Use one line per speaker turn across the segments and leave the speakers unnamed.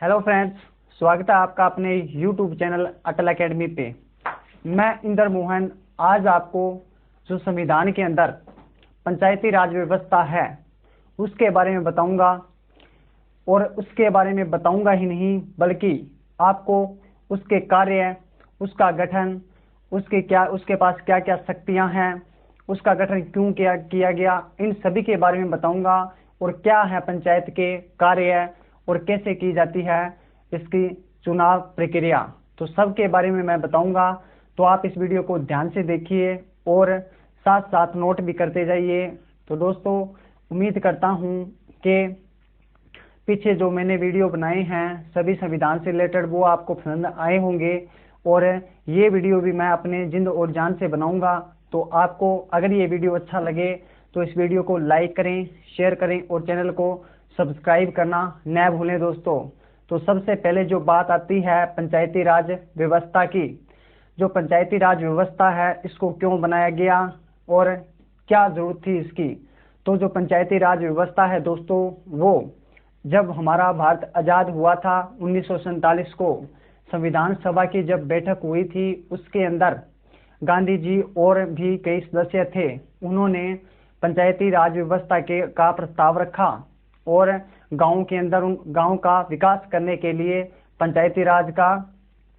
Hello friends, स्वागत है आपका अपने यूट्यूब चैनल अटल एकेडमी पे। मैं इंदर मोहन आज आपको जो संविधान के अंदर पंचायती राज व्यवस्था है उसके बारे में बताऊंगा। और उसके बारे में बताऊंगा ही नहीं बल्कि आपको उसके कार्य, उसका गठन, उसके पास क्या क्या शक्तियां हैं, उसका गठन क्यों किया गया, इन सभी के बारे में बताऊंगा। और क्या है पंचायत के कार्य और कैसे की जाती है इसकी चुनाव प्रक्रिया, तो सब के बारे में मैं बताऊंगा। तो आप इस वीडियो को ध्यान से देखिए और साथ साथ नोट भी करते जाइए। तो दोस्तों, उम्मीद करता हूं कि पीछे जो मैंने वीडियो बनाए हैं सभी संविधान से रिलेटेड वो आपको पसंद आए होंगे। और ये वीडियो भी मैं अपने जिंद और जान से बनाऊंगा। तो आपको अगर ये वीडियो अच्छा लगे तो इस वीडियो को लाइक करें, शेयर करें और चैनल को सब्सक्राइब करना न भूलें दोस्तों। तो सबसे पहले जो बात आती है पंचायती राज व्यवस्था की, जो पंचायती राज व्यवस्था है इसको क्यों बनाया गया और क्या जरूरत थी इसकी। तो जो पंचायती राज व्यवस्था है दोस्तों, वो जब हमारा भारत आजाद हुआ था 1947 को, संविधान सभा की जब बैठक हुई थी उसके अंदर गांधी जी और भी कई सदस्य थे, उन्होंने पंचायती राज व्यवस्था का प्रस्ताव रखा और गांव के अंदर गांव का विकास करने के लिए पंचायती राज का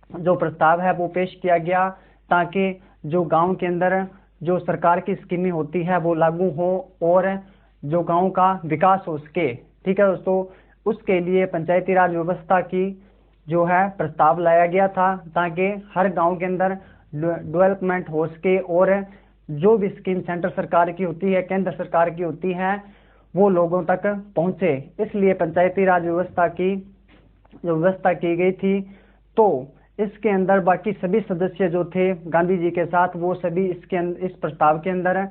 जो प्रस्ताव है वो पेश किया गया, ताकि जो गांव के अंदर जो सरकार की स्कीमें होती है वो लागू हो और जो गांव का विकास हो सके। ठीक है दोस्तों, उसके लिए पंचायती राज व्यवस्था की जो है प्रस्ताव लाया गया था, ताकि हर गांव के अंदर डेवलपमेंट हो सके और जो भी स्कीम सेंटर सरकार की होती है, केंद्र सरकार की होती है, वो लोगों तक पहुंचे। इसलिए पंचायती राज व्यवस्था की जो व्यवस्था की गई थी। तो इसके अंदर बाकी सभी सदस्य जो थे गांधी जी के साथ, वो सभी इस प्रस्ताव के अंदर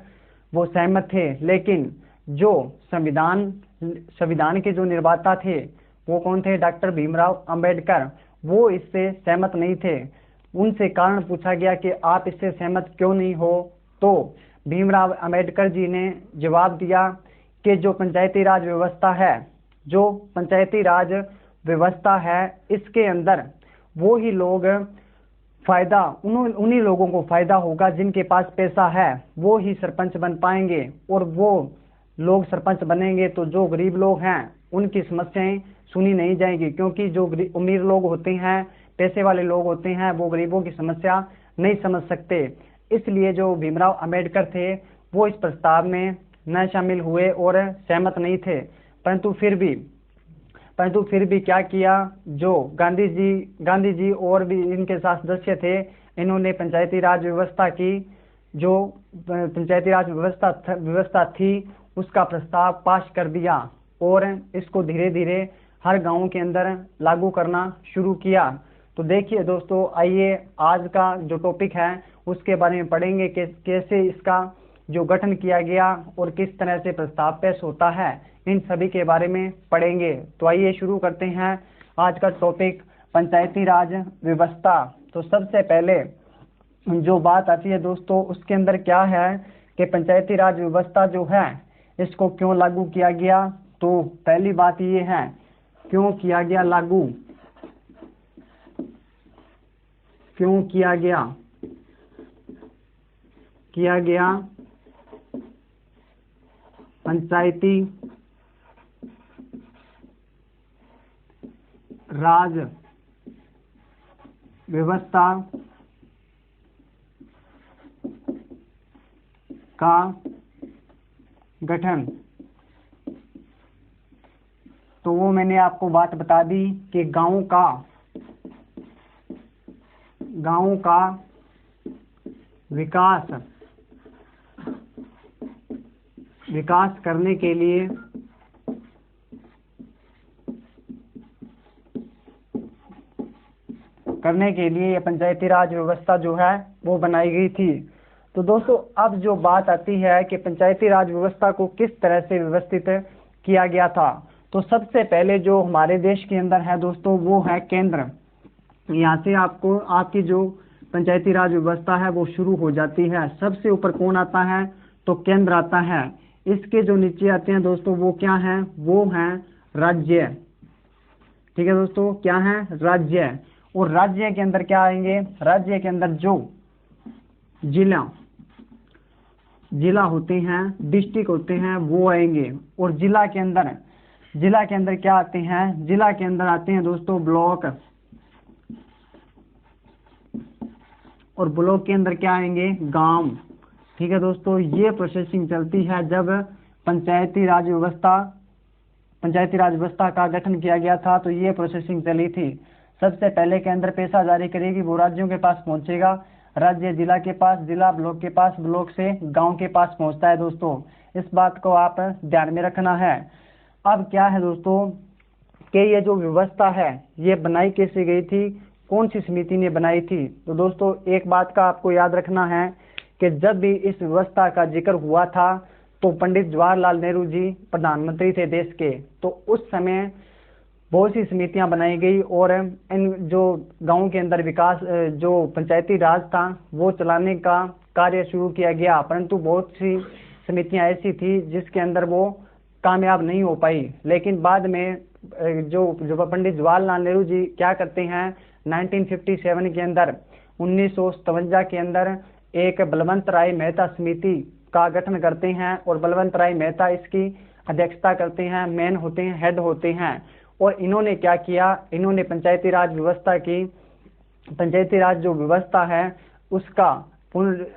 वो सहमत थे। लेकिन जो संविधान के जो निर्माता थे वो कौन थे? डॉक्टर भीमराव अंबेडकर। वो इससे सहमत नहीं थे। उनसे कारण पूछा गया कि आप इससे सहमत क्यों नहीं हो, तो भीमराव अंबेडकर जी ने जवाब दिया कि जो पंचायती राज व्यवस्था है, जो पंचायती राज व्यवस्था है, इसके अंदर वो ही लोग फायदा उन्हीं लोगों को फायदा होगा जिनके पास पैसा है, वो ही सरपंच बन पाएंगे। और वो लोग सरपंच बनेंगे तो जो गरीब लोग हैं उनकी समस्याएं सुनी नहीं जाएंगी, क्योंकि जो अमीर लोग होते हैं, पैसे वाले लोग होते हैं, वो गरीबों की समस्या नहीं समझ सकते। इसलिए जो भीमराव अंबेडकर थे वो इस प्रस्ताव में न शामिल हुए और सहमत नहीं थे। परंतु फिर भी क्या किया, जो गांधी जी और भी इनके साथ सदस्य थे, इन्होंने पंचायती राज व्यवस्था की जो पंचायती राज व्यवस्था थी उसका प्रस्ताव पास कर दिया और इसको धीरे धीरे हर गांव के अंदर लागू करना शुरू किया। तो देखिए दोस्तों, आइए आज का जो टॉपिक है उसके बारे में पढ़ेंगे कि कैसे इसका जो गठन किया गया और किस तरह से प्रस्ताव पेश होता है, इन सभी के बारे में पढ़ेंगे। तो आइए शुरू करते हैं आज का टॉपिक, पंचायती राज व्यवस्था। तो सबसे पहले जो बात आती है दोस्तों, उसके अंदर क्या है कि पंचायती राज व्यवस्था जो है इसको क्यों लागू किया गया। तो पहली बात ये है, क्यों किया गया लागू, क्यों किया गया पंचायती राज व्यवस्था का गठन। तो वो मैंने आपको बात बता दी कि गांव का विकास करने के लिए ये पंचायती राज व्यवस्था जो है वो बनाई गई थी। तो दोस्तों, अब जो बात आती है कि पंचायती राज व्यवस्था को किस तरह से व्यवस्थित किया गया था, तो सबसे पहले जो हमारे देश के अंदर है दोस्तों वो है केंद्र। यहाँ से आपकी जो पंचायती राज व्यवस्था है वो शुरू हो जाती है। सबसे ऊपर कौन आता है? तो केंद्र आता है। इसके जो नीचे आते हैं दोस्तों वो क्या हैं? वो हैं राज्य। ठीक है दोस्तों, क्या है, राज्य। और राज्य के अंदर क्या आएंगे, राज्य के अंदर जो जिला होते हैं, डिस्ट्रिक्ट होते हैं, वो आएंगे। और जिला के अंदर क्या आते हैं, जिला के अंदर आते हैं दोस्तों ब्लॉक, और ब्लॉक के अंदर क्या आएंगे, गांव। ठीक है दोस्तों, ये प्रोसेसिंग चलती है जब पंचायती राज व्यवस्था का गठन किया गया था, तो ये प्रोसेसिंग चली थी। सबसे पहले केंद्र पैसा जारी करेगी, वो राज्यों के पास पहुंचेगा, राज्य जिला के पास, जिला ब्लॉक के पास, ब्लॉक से गांव के पास पहुंचता है दोस्तों। इस बात को आप ध्यान में रखना है। अब क्या है दोस्तों कि ये जो व्यवस्था है ये बनाई कैसे गई थी, कौन सी समिति ने बनाई थी। तो दोस्तों एक बात का आपको याद रखना है कि जब भी इस व्यवस्था का जिक्र हुआ था तो पंडित जवाहरलाल नेहरू जी प्रधानमंत्री थे देश के, तो उस समय बहुत सी समितियां बनाई गई और इन जो गांव के अंदर विकास, जो पंचायती राज था वो चलाने का कार्य शुरू किया गया। परंतु बहुत सी समितियां ऐसी थी जिसके अंदर वो कामयाब नहीं हो पाई। लेकिन बाद में जो पंडित जवाहरलाल नेहरू जी क्या करते हैं, 1957 के अंदर, 1957 के अंदर एक बलवंत राय मेहता समिति का गठन करते हैं, और बलवंत राय मेहता इसकी अध्यक्षता करते हैं, मेन होते हैं, हेड होते हैं। और इन्होंने क्या किया, इन्होंने पंचायती राज जो व्यवस्था है उसका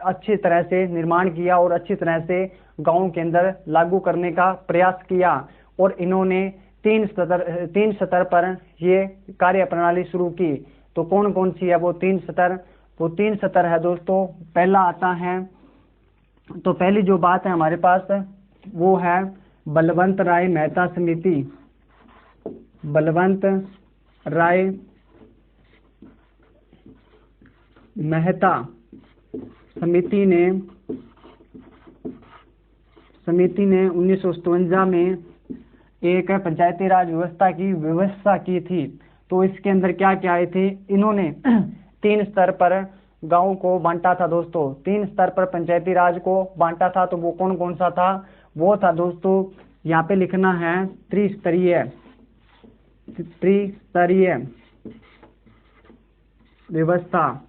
अच्छी तरह से निर्माण किया और अच्छी तरह से गांव के अंदर लागू करने का प्रयास किया। और इन्होंने तीन स्तर पर ये कार्य प्रणाली शुरू की। तो कौन कौन सी है वो तीन स्तर है दोस्तों। पहला आता है, तो पहली जो बात है हमारे पास वो है बलवंत राय मेहता समिति। बलवंत राय मेहता समिति ने 1957 में एक पंचायती राज व्यवस्था की थी। तो इसके अंदर क्या क्या आए थे, इन्होंने 3 स्तर पर गांव को बांटा था दोस्तों, 3 स्तर पर पंचायती राज को बांटा था। तो वो कौन कौन सा था, वो था दोस्तों, यहाँ पे लिखना है त्रिस्तरीय व्यवस्था।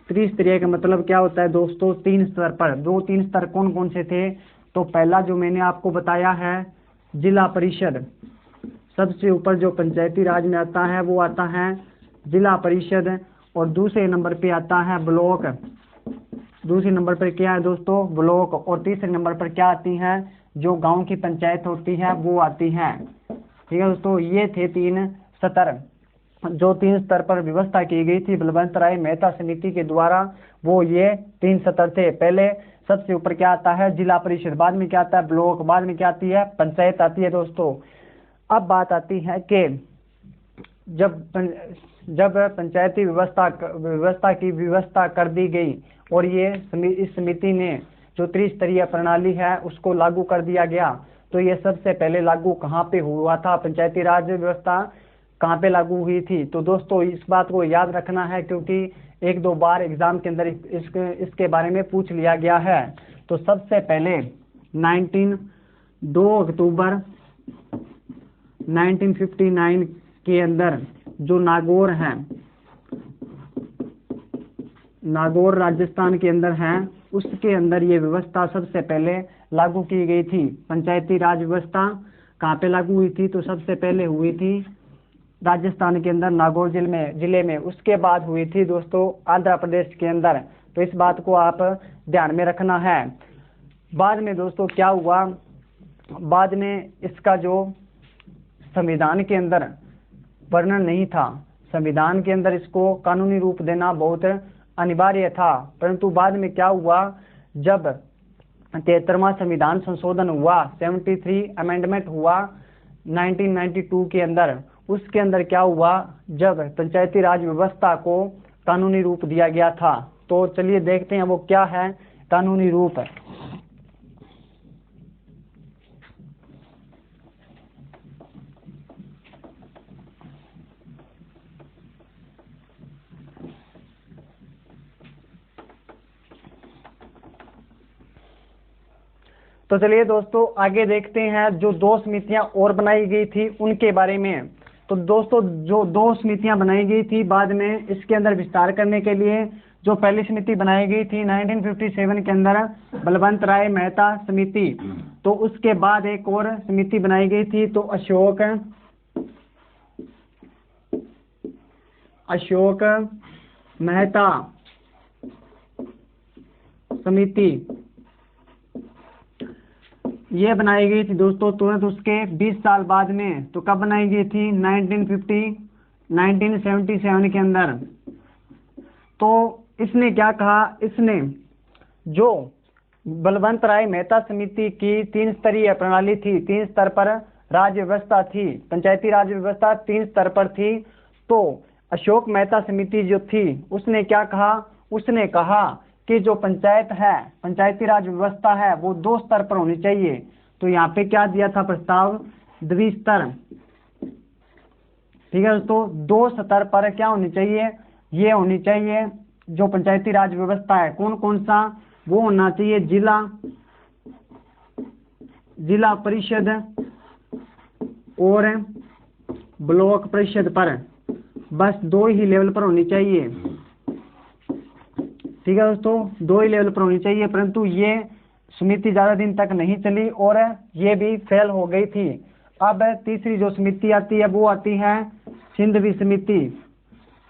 त्रिस्तरीय का मतलब क्या होता है दोस्तों, 3 स्तर पर। 3 स्तर कौन कौन से थे, तो पहला जो मैंने आपको बताया है जिला परिषद, सबसे ऊपर जो पंचायती राज में आता है वो आता है जिला परिषद। और दूसरे नंबर पे आता है ब्लॉक, दूसरे नंबर पर क्या है दोस्तों, ब्लॉक। और तीसरे नंबर पर क्या आती है, जो गांव की पंचायत होती है वो आती है। ठीक है दोस्तों, ये थे 3 स्तर, जो 3 स्तर पर व्यवस्था की गई थी बलवंत राय मेहता समिति के द्वारा, वो ये 3 स्तर थे। पहले सबसे ऊपर क्या आता है, जिला परिषद, बाद में क्या आता है, ब्लॉक, बाद में क्या आती है, पंचायत आती है दोस्तों। अब बात आती है कि जब पंचायती व्यवस्था की व्यवस्था कर दी गई और इस समिति ने जो त्रिस्तरीय प्रणाली है उसको लागू कर दिया गया, तो ये सबसे पहले लागू कहाँ पे हुआ था, पंचायती राज व्यवस्था कहाँ पे लागू हुई थी। तो दोस्तों इस बात को याद रखना है, क्योंकि 1-2 बार एग्जाम के अंदर इसके बारे में पूछ लिया गया है। तो सबसे पहले 2 अक्टूबर 1959 के अंदर जो नागौर राजस्थान के अंदर है, उसके अंदर ये व्यवस्था सबसे पहले लागू की गई थी। पंचायती राज व्यवस्था कहाँ पे लागू हुई थी, तो सबसे पहले हुई थी राजस्थान के अंदर नागौर जिले में। उसके बाद हुई थी दोस्तों आंध्र प्रदेश के अंदर। तो इस बात को आप ध्यान में रखना है। बाद में दोस्तों क्या हुआ, बाद में इसका जो संविधान के अंदर वर्णन नहीं था, संविधान के अंदर इसको कानूनी रूप देना बहुत अनिवार्य था। परंतु बाद में क्या हुआ, जब 73वां संविधान संशोधन हुआ, 73 अमेंडमेंट हुआ 1992 के अंदर, उसके अंदर क्या हुआ, जब पंचायती राज व्यवस्था को कानूनी रूप दिया गया था। तो चलिए देखते हैं वो क्या है कानूनी रूप। तो चलिए दोस्तों आगे देखते हैं जो 2 समितियां और बनाई गई थी उनके बारे में। तो दोस्तों जो 2 समितियां बनाई गई थी बाद में इसके अंदर विस्तार करने के लिए, जो पहली समिति बनाई गई थी 1957 के अंदर बलवंत राय मेहता समिति, तो उसके बाद एक और समिति बनाई गई थी, तो अशोक मेहता समिति ये बनाई गई थी दोस्तों तुरंत उसके 20 साल बाद में। तो कब बनाई गई थी? 1977 के अंदर। तो इसने क्या कहा, इसने जो बलवंत राय मेहता समिति की 3 स्तरीय प्रणाली थी, 3 स्तर पर राज्य व्यवस्था थी, पंचायती राज व्यवस्था 3 स्तर पर थी। तो अशोक मेहता समिति जो थी उसने क्या कहा, उसने कहा कि जो पंचायत है, पंचायती राज व्यवस्था है वो 2 स्तर पर होनी चाहिए। तो यहाँ पे क्या दिया था प्रस्ताव? द्विस्तर। ठीक है दोस्तों, 2 स्तर पर क्या होनी चाहिए? ये होनी चाहिए जो पंचायती राज व्यवस्था है। कौन कौन सा? वो होना चाहिए जिला परिषद और ब्लॉक परिषद पर, बस 2 ही लेवल पर होनी चाहिए। ठीक है दोस्तों, 2 ही लेवल पर होनी चाहिए। परंतु ये समिति ज्यादा दिन तक नहीं चली और ये भी फेल हो गई थी। अब तीसरी जो समिति आती है वो आती है सिंधवी समिति।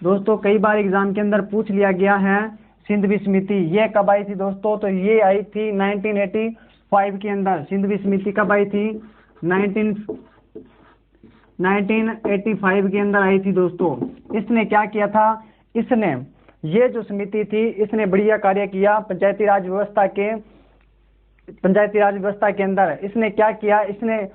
दोस्तों कई बार एग्जाम के अंदर पूछ लिया गया है सिंधवी समिति। ये कब आई थी दोस्तों? तो ये आई थी 1985 के अंदर। सिंधवी समिति कब आई थी? 1985 के अंदर आई थी दोस्तों। इसने क्या किया था? इसने, ये जो समिति थी इसने बढ़िया कार्य किया पंचायती राज व्यवस्था के अंदर। इसने क्या किया? इसने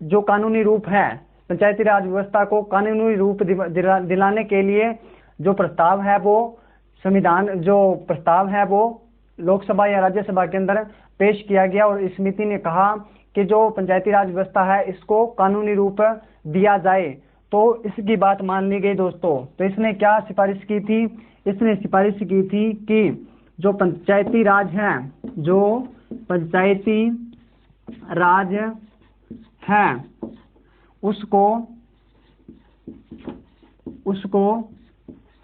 जो कानूनी रूप है पंचायती राज व्यवस्था को कानूनी रूप दिलाने के लिए जो प्रस्ताव है वो संविधान, जो प्रस्ताव है वो लोकसभा या राज्यसभा के अंदर पेश किया गया और इस समिति ने कहा कि जो पंचायती राज व्यवस्था है इसको कानूनी रूप दिया जाए। तो इसकी बात मान ली गई दोस्तों। तो इसने क्या सिफारिश की थी? इसने सिफारिश की थी कि जो पंचायती राज है, जो पंचायती राज है उसको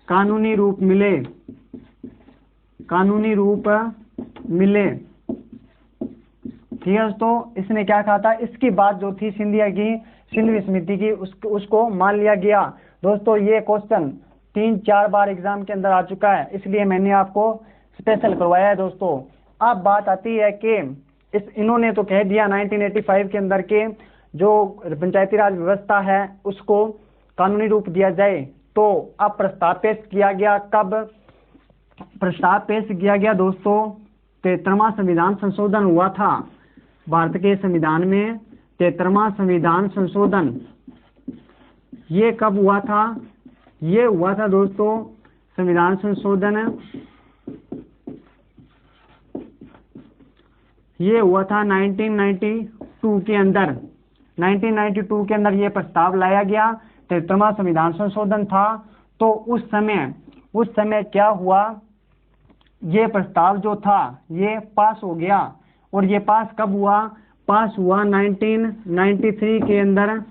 कानूनी रूप मिले, ठीक है दोस्तों। इसने क्या कहा था? इसकी बात जो थी सिंधवी समिति की उसको मान लिया गया। दोस्तों ये क्वेश्चन 3-4 बार एग्जाम के अंदर आ चुका है, इसलिए मैंने आपको स्पेशल करवाया है दोस्तों। अब बात आती है कि इन्होंने तो कह दिया 1985 के अंदर के जो पंचायती राज व्यवस्था है उसको कानूनी रूप दिया जाए। तो अब प्रस्ताव पेश किया गया। कब प्रस्ताव पेश किया गया दोस्तों? 73वां संविधान संशोधन हुआ था भारत के संविधान में। 73वां संविधान संशोधन ये कब हुआ था? ये हुआ था दोस्तों संविधान संशोधन, ये हुआ था 1992 के अंदर। 1992 के अंदर ये प्रस्ताव लाया गया, 73वां संविधान संशोधन था। तो उस समय क्या हुआ? ये प्रस्ताव जो था ये पास हो गया। और ये पास कब हुआ? पास हुआ 1993 के अंदर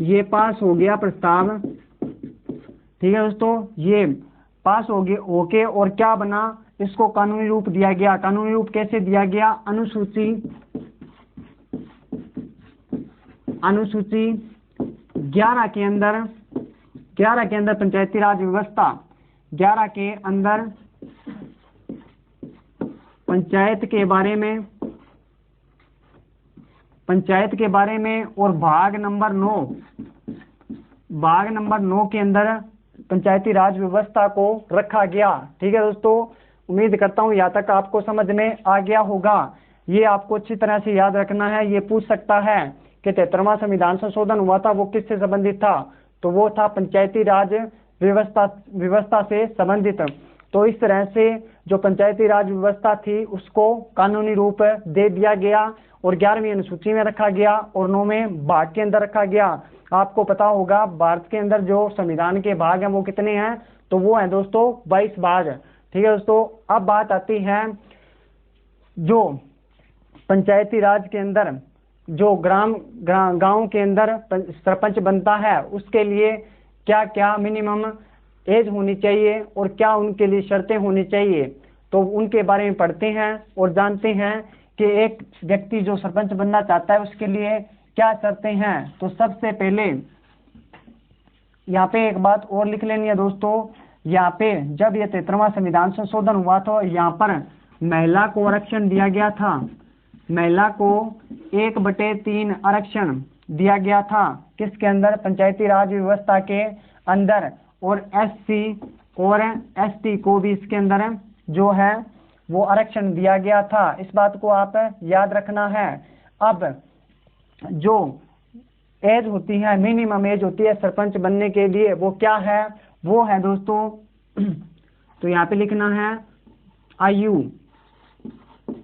ये पास हो गया प्रस्ताव। ठीक है दोस्तों, ये पास हो गए ओके। और क्या बना? इसको कानूनी रूप दिया गया। कानूनी रूप कैसे दिया गया? अनुसूची 11 के अंदर पंचायती राज व्यवस्था 11 के अंदर पंचायत के बारे में और भाग नंबर 9 के अंदर पंचायती राज व्यवस्था को रखा गया। ठीक है दोस्तों, उम्मीद करता हूँ यहाँ तक आपको समझ में आ गया होगा। ये आपको अच्छी तरह से याद रखना है। ये पूछ सकता है कि 73वां संविधान संशोधन हुआ था वो किससे संबंधित था? तो वो था पंचायती राज व्यवस्था से संबंधित। तो इस तरह से जो पंचायती राज व्यवस्था थी उसको कानूनी रूप दे दिया गया और 11वीं अनुसूची में रखा गया और 9वें भाग के अंदर रखा गया। आपको पता होगा भारत के अंदर जो संविधान के भाग हैं वो कितने हैं? तो वो हैं दोस्तों 22 भाग। ठीक है दोस्तों। अब बात आती है जो पंचायती राज के अंदर जो गांव के अंदर सरपंच बनता है उसके लिए क्या क्या मिनिमम एज होनी चाहिए और क्या उनके लिए शर्तें होनी चाहिए, तो उनके बारे में पढ़ते हैं और जानते हैं कि एक व्यक्ति जो सरपंच बनना चाहता है उसके लिए क्या शर्तें हैं। तो सबसे पहले यहाँ पे एक बात और लिख लेनी है दोस्तों, यहाँ पे जब ये 73वां संविधान संशोधन हुआ तो यहाँ पर महिला को आरक्षण दिया गया था, महिला को 1/3 आरक्षण दिया गया था किसके अंदर, पंचायती राज व्यवस्था के अंदर, और SC और ST को भी इसके अंदर जो है वो आरक्षण दिया गया था। इस बात को आप याद रखना है। अब जो एज होती है, मिनिमम एज होती है सरपंच बनने के लिए, वो क्या है, वो है दोस्तों तो यहाँ पे लिखना है आयु।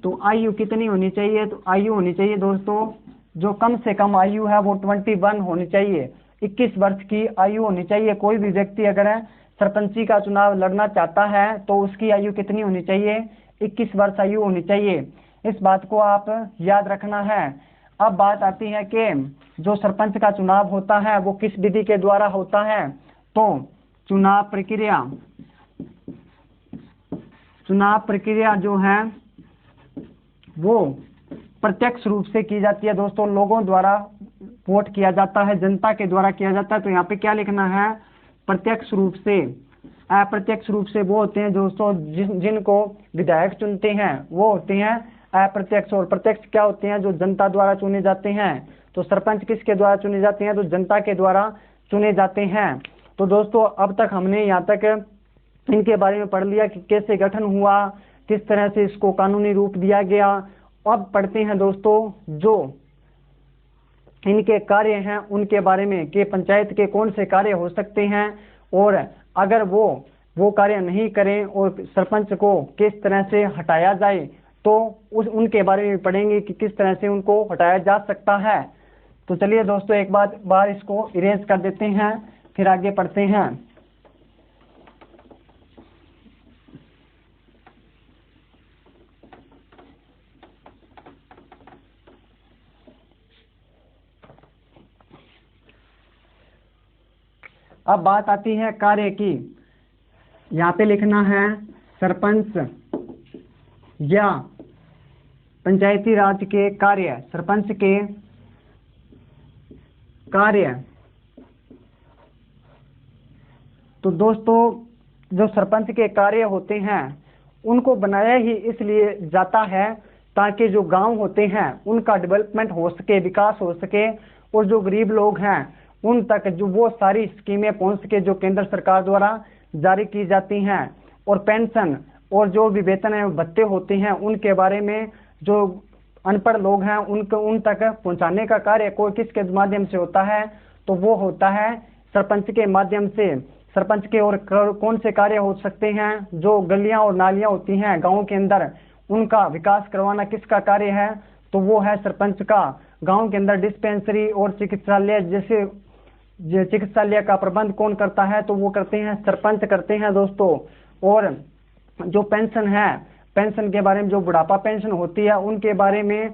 तो आयु कितनी होनी चाहिए, तो आयु होनी चाहिए दोस्तों जो कम से कम आयु है वो 21 होनी चाहिए, 21 वर्ष की आयु होनी चाहिए। कोई भी व्यक्ति अगर सरपंची का चुनाव लड़ना चाहता है तो उसकी आयु कितनी होनी चाहिए, 21 वर्ष आयु होनी चाहिए। इस बात को आप याद रखना है। अब बात आती है कि जो सरपंच का चुनाव होता है वो किस विधि के द्वारा होता है, तो चुनाव प्रक्रिया जो है वो प्रत्यक्ष रूप से की जाती है दोस्तों, लोगों द्वारा वोट किया जाता है, जनता के द्वारा किया जाता है। तो यहाँ पे क्या लिखना है, प्रत्यक्ष रूप से। अप्रत्यक्ष रूप से वो होते हैं दोस्तों जिनको विधायक चुनते हैं, वो होते हैं अप्रत्यक्ष। और प्रत्यक्ष क्या होते हैं, जो जनता द्वारा चुने जाते हैं। तो सरपंच किसके द्वारा चुने जाते हैं, तो जनता के द्वारा चुने जाते हैं। तो दोस्तों अब तक हमने यहाँ तक इनके बारे में पढ़ लिया कि कैसे गठन हुआ, किस तरह से इसको कानूनी रूप दिया गया। अब पढ़ते हैं दोस्तों जो इनके कार्य हैं उनके बारे में कि पंचायत के कौन से कार्य हो सकते हैं, और अगर वो कार्य नहीं करें और सरपंच को किस तरह से हटाया जाए, तो उनके बारे में पढ़ेंगे कि किस तरह से उनको हटाया जा सकता है। तो चलिए दोस्तों एक बार इसको इरेज कर देते हैं, फिर आगे पढ़ते हैं। अब बात आती है कार्य की। यहाँ पे लिखना है सरपंच या पंचायती राज के कार्य, सरपंच के कार्य। तो दोस्तों जो सरपंच के कार्य होते हैं उनको बनाया ही इसलिए जाता है ताकि जो गांव होते हैं उनका डेवलपमेंट हो सके, विकास हो सके, और जो गरीब लोग हैं उन तक जो वो सारी स्कीमें पहुंच सके जो केंद्र सरकार द्वारा जारी की जाती हैं। और पेंशन और जो भी वेतन एवं भत्ते होते हैं उनके बारे में जो अनपढ़ लोग हैं उनको उन तक पहुंचाने का कार्य कोई किसके माध्यम से होता है, तो वो होता है सरपंच के माध्यम से। सरपंच के और कौन से कार्य हो सकते हैं, जो गलियां और नालियां होती हैं गाँव के अंदर उनका विकास करवाना किसका कार्य है, तो वो है सरपंच का। गांव के अंदर डिस्पेंसरी और चिकित्सालय जैसे चिकित्सालय का प्रबंध कौन करता है, तो वो करते हैं सरपंच करते हैं दोस्तों। और जो पेंशन है, पेंशन के बारे में जो बुढ़ापा पेंशन होती है उनके बारे में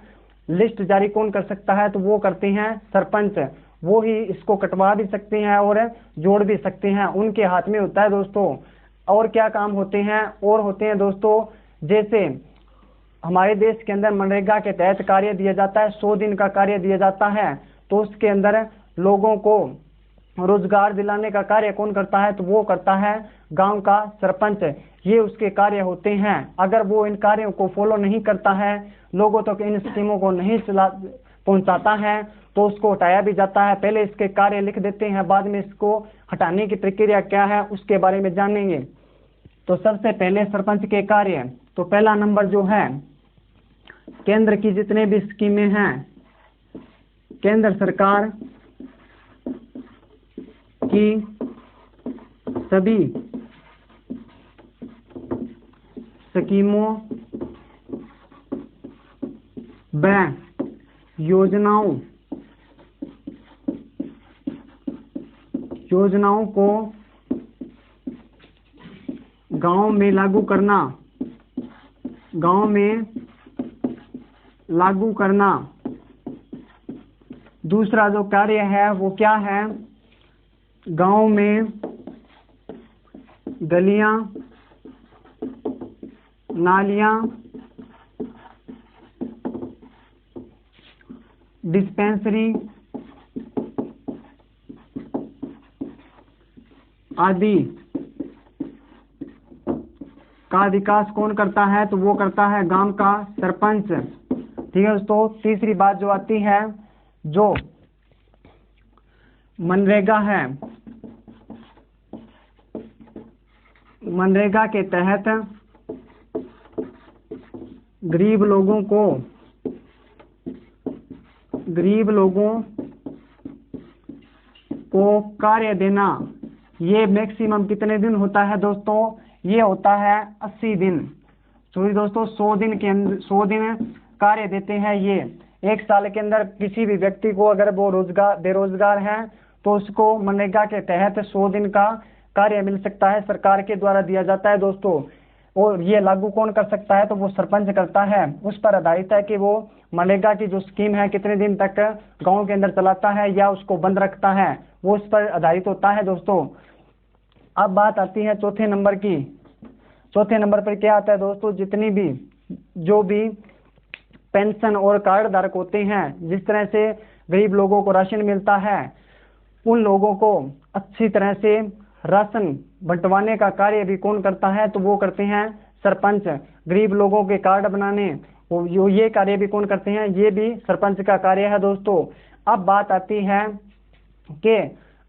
लिस्ट जारी कौन कर सकता है, तो वो करते हैं सरपंच। वो ही इसको कटवा भी सकते हैं और जोड़ भी सकते हैं, उनके हाथ में होता है दोस्तों। और क्या काम होते हैं, और होते हैं दोस्तों जैसे हमारे देश के अंदर मनरेगा के तहत कार्य दिया जाता है, 100 दिन का कार्य दिया जाता है, तो उसके अंदर लोगों को रोजगार दिलाने का कार्य कौन करता है, तो वो करता है गांव का सरपंच। ये उसके कार्य होते हैं। अगर वो इन कार्यों को फॉलो नहीं करता है, लोगों तक इन स्कीमों को नहीं पहुंचाता है, तो उसको हटाया भी जाता है। पहले इसके कार्य लिख देते हैं, बाद में इसको हटाने की प्रक्रिया क्या है उसके बारे में जानेंगे। तो सबसे पहले सरपंच के कार्य, तो पहला नंबर जो है केंद्र की जितने भी स्कीमें हैं, केंद्र सरकार की सभी स्कीमों व योजनाओं को गांव में लागू करना, गांव में लागू करना। दूसरा जो कार्य है वो क्या है, गांव में गलियां नालियां डिस्पेंसरी आदि का विकास कौन करता है, तो वो करता है गांव का सरपंच। ठीक है दोस्तों। तीसरी बात जो आती है, जो मनरेगा है, मनरेगा के तहत गरीब लोगों को कार्य देना, ये मैक्सिमम कितने दिन होता है दोस्तों, ये होता है 80 दिन। सॉरी दोस्तों, 100 दिन के अंदर 100 दिन कार्य देते हैं। ये एक साल के अंदर किसी भी व्यक्ति को अगर वो बेरोजगार है तो उसको मनरेगा के तहत 100 दिन का कार्य मिल सकता है, सरकार के द्वारा दिया जाता है दोस्तों। और ये लागू कौन कर सकता है, तो वो सरपंच करता है। उस पर आधारित है कि वो मनरेगा की जो स्कीम है कितने दिन तक गांव के अंदर चलाता है या उसको बंद रखता है, वो उस पर आधारित होता है दोस्तों। अब बात आती है चौथे नंबर की। चौथे नंबर पर क्या आता है दोस्तों, जितनी भी जो भी पेंशन और कार्ड धारक होते हैं, जिस तरह से गरीब लोगों को राशन मिलता है, उन लोगों को अच्छी तरह से राशन बंटवाने का कार्य भी कौन करता है, तो वो करते हैं सरपंच। गरीब लोगों के कार्ड बनाने, ये कार्य भी कौन करते हैं, ये भी सरपंच का कार्य है दोस्तों। अब बात आती है कि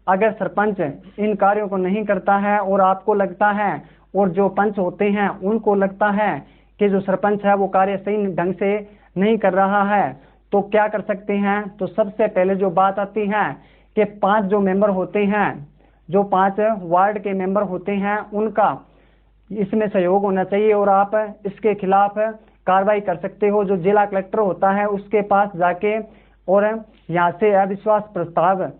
अगर सरपंच इन कार्यों को नहीं करता है और आपको लगता है और जो पंच होते हैं उनको लगता है कि जो सरपंच है वो कार्य सही ढंग से नहीं कर रहा है, तो क्या कर सकते हैं, तो सबसे पहले जो बात आती है कि 5 जो मेंबर होते हैं, जो 5 वार्ड के मेंबर होते हैं, उनका इसमें सहयोग होना चाहिए और आप इसके खिलाफ कार्रवाई कर सकते हो। जो जिला कलेक्टर होता है उसके पास जाके और यहाँ से अविश्वास प्रस्ताव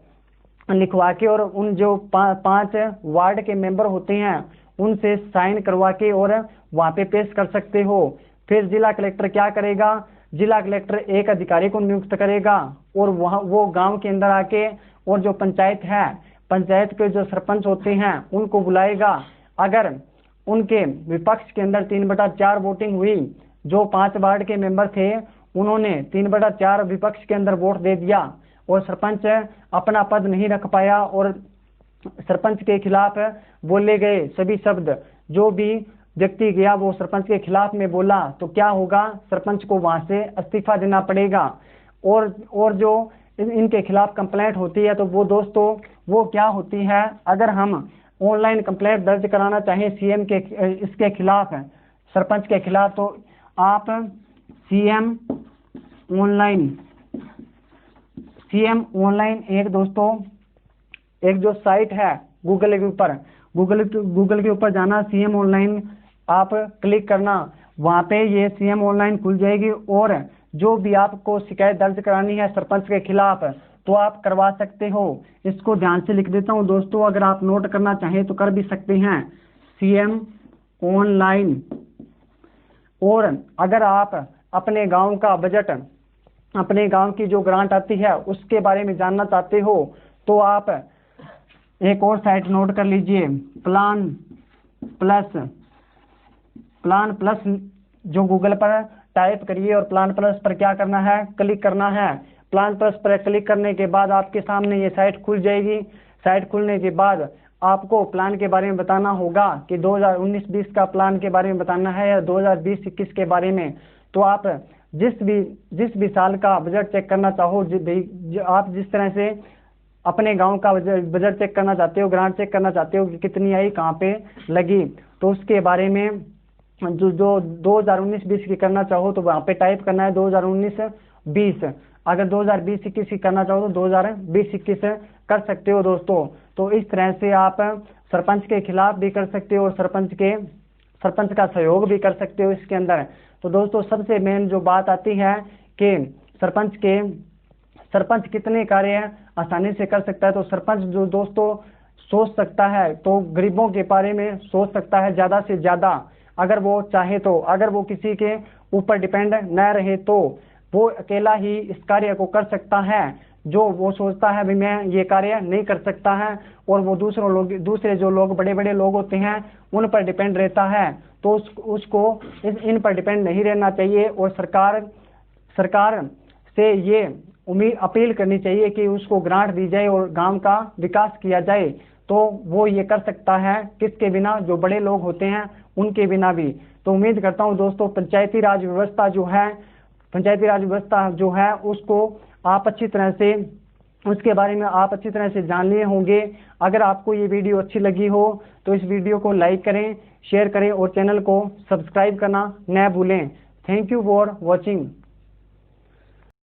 लिखवा के और उन जो 5 वार्ड के मेंबर होते हैं उनसे साइन करवा के और वहां पे पेश कर सकते हो। फिर जिला कलेक्टर क्या करेगा, जिला कलेक्टर एक अधिकारी को नियुक्त करेगा और वहां वो गांव के अंदर आके और जो पंचायत है, पंचायत के जो सरपंच होते हैं उनको बुलाएगा। अगर उनके विपक्ष के अंदर 3/4 वोटिंग हुई, जो 5 वार्ड के मेंबर थे उन्होंने 3/4 विपक्ष के अंदर वोट दे दिया और सरपंच अपना पद नहीं रख पाया और सरपंच के खिलाफ बोले गए सभी शब्द, जो भी व्यक्ति गया वो सरपंच के खिलाफ में बोला, तो क्या होगा, सरपंच को वहां से इस्तीफा देना पड़ेगा। और जो इनके खिलाफ कंप्लेंट होती है तो वो दोस्तों वो क्या होती है, अगर हम ऑनलाइन कंप्लेंट दर्ज कराना चाहें सीएम के इसके खिलाफ, सरपंच के खिलाफ, तो आप सीएम ऑनलाइन एक दोस्तों एक जो साइट है गूगल के ऊपर जाना, सीएम ऑनलाइन आप क्लिक करना, वहां पे ये सीएम ऑनलाइन खुल जाएगी और जो भी आपको शिकायत दर्ज करानी है सरपंच के खिलाफ तो आप करवा सकते हो। इसको ध्यान से लिख देता हूं दोस्तों, अगर आप नोट करना चाहें तो कर भी सकते हैं, सीएम ऑनलाइन। और अगर आप अपने गांव का बजट, अपने गांव की जो ग्रांट आती है उसके बारे में जानना चाहते हो तो आप एक और साइट नोट कर लीजिए, प्लान प्लस जो गूगल पर टाइप करिए और प्लान प्लस पर क्या करना है, क्लिक करना है। प्लान प्लस पर क्लिक करने के बाद आपके सामने ये साइट खुल जाएगी। साइट खुलने के बाद आपको प्लान के बारे में बताना होगा कि 2019-20 का प्लान के बारे में बताना है या 2020-21 के बारे में। तो आप जिस भी साल का बजट चेक करना चाहो, आप जिस तरह से अपने गांव का बजट चेक करना चाहते हो, ग्रांट चेक करना चाहते हो कि कितनी आई, कहाँ पे लगी, तो उसके बारे में जो 2019-20 की करना चाहो तो वहाँ पे टाइप करना है 2019-20। अगर 2020-21 की करना चाहो तो 2020-21 कर सकते हो दोस्तों। तो इस तरह से आप सरपंच के खिलाफ भी कर सकते हो और सरपंच का सहयोग भी कर सकते हो इसके अंदर। तो दोस्तों सबसे मेन जो बात आती है कि सरपंच कितने कार्य आसानी से कर सकता है, तो सरपंच जो दोस्तों सोच सकता है, तो गरीबों के बारे में सोच सकता है ज़्यादा से ज़्यादा, अगर वो चाहे तो। अगर वो किसी के ऊपर डिपेंड न रहे तो वो अकेला ही इस कार्य को कर सकता है। जो वो सोचता है भी मैं ये कार्य नहीं कर सकता है, और वो दूसरे जो लोग बड़े बड़े लोग होते हैं उन पर डिपेंड रहता है, तो उसको इन पर डिपेंड नहीं रहना चाहिए। और सरकार से ये उम्मीद अपील करनी चाहिए कि उसको ग्रांट दी जाए और गांव का विकास किया जाए, तो वो ये कर सकता है, किसके बिना? जो बड़े लोग होते हैं उनके बिना भी। तो उम्मीद करता हूं दोस्तों, पंचायती राज व्यवस्था जो है उसको आप अच्छी तरह से, उसके बारे में आप अच्छी तरह से जान लिए होंगे। अगर आपको ये वीडियो अच्छी लगी हो तो इस वीडियो को लाइक करें, शेयर करें और चैनल को सब्सक्राइब करना न भूलें। Thank you for watching.